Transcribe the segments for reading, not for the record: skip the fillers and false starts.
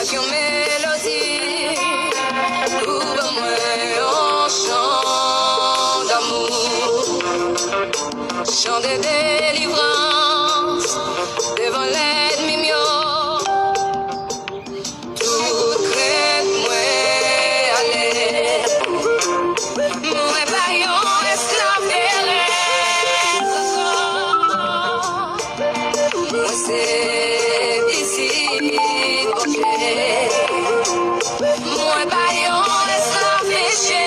qu'une mélodie pour moi un chant d'amour, chant de délivrance devant l'ennemi mieux. Tout crête moi aller, moi baillon esclave de moi c'est ici moi baillon esclave péché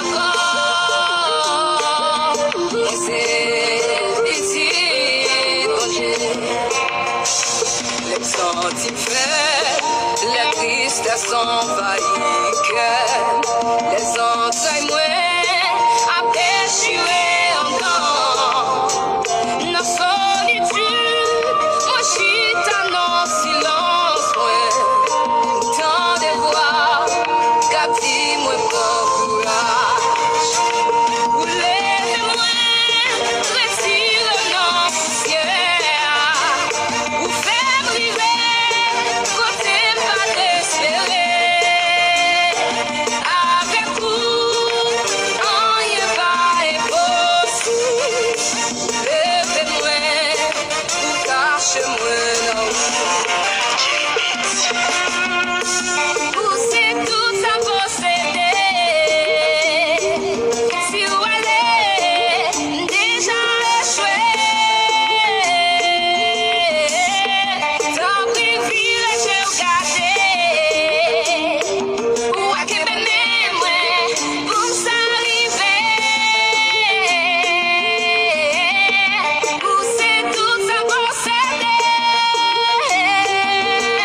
encore, moi c'est ici les sentiments faits, la tristesse envahit cœur, les entrailles moi à péchuer encore, la solitude, moi chita dans silence, moi, tant de voix, capti moi prend courage, ou lève-moi, retire dans poussière, ou fait briser, côté pas d'espérer, avec vous, rien pas impossible, lève-moi, ou cache-moi non. Poussez tout à posséder, si vous allez déjà échouer, tant privilège regardez, ou à qui moi pour s'arriver, poussez tout à posséder,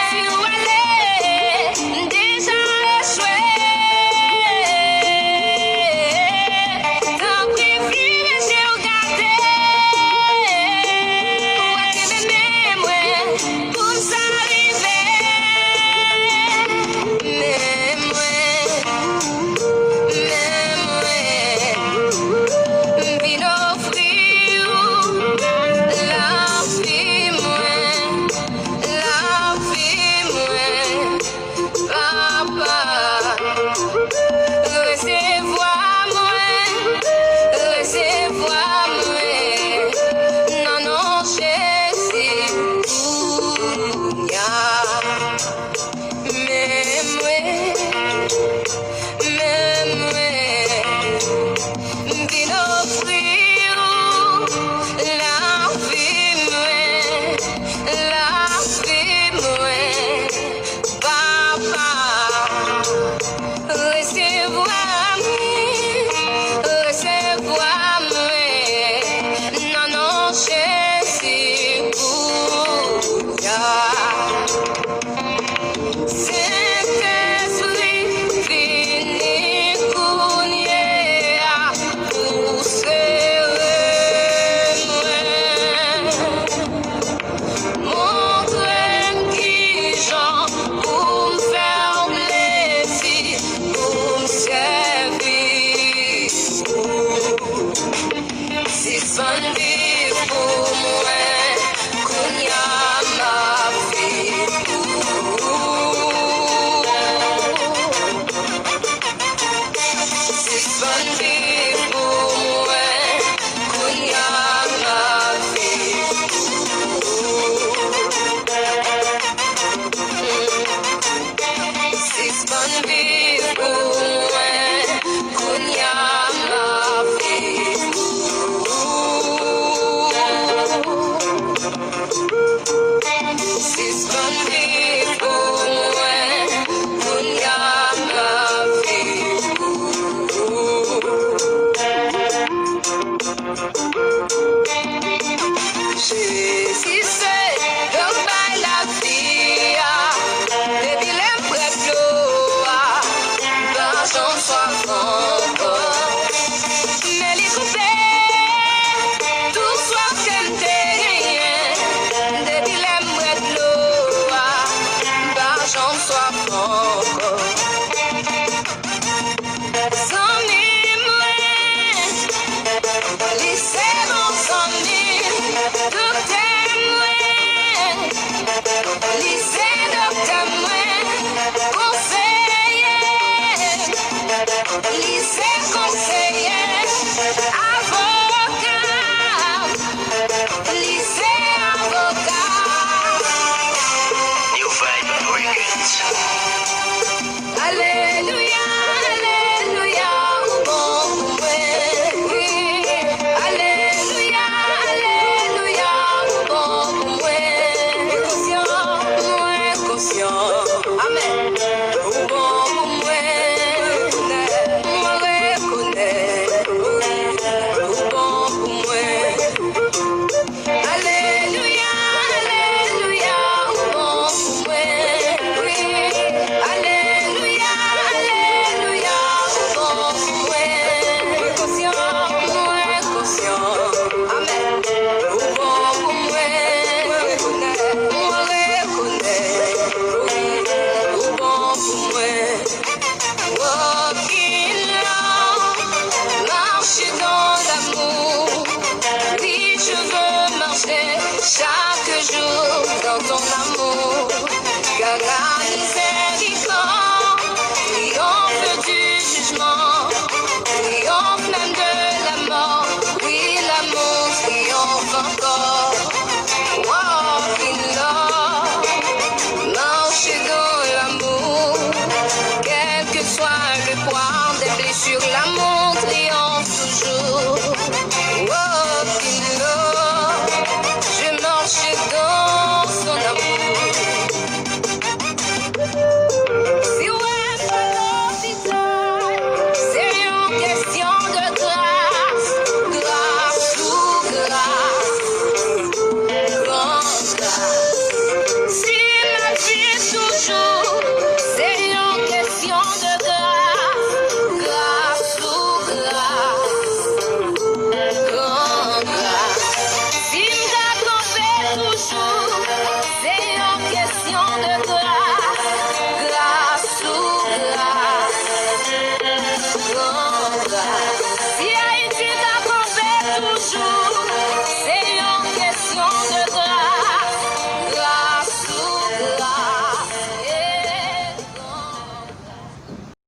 si vous allez déjà échouer, tant privilège regardez, ou à qui moi pour s'arriver, mais moi, vin offrir la vie moi, papa, recevoir moi, non, non, Jésus, mais moi, vin offrir la vie moi, papa, recevoir moi, non, non, Jésus, Saint-Esprit, vini cougner à pousser montre qui j'en pour me faire plaisir, pour me servir, si son vivre pour moi, qu'on y a ma vie, si son vivre pour moi, qu'on y a ma vie, si son vivre pour moi, qu'on y a ma vie, si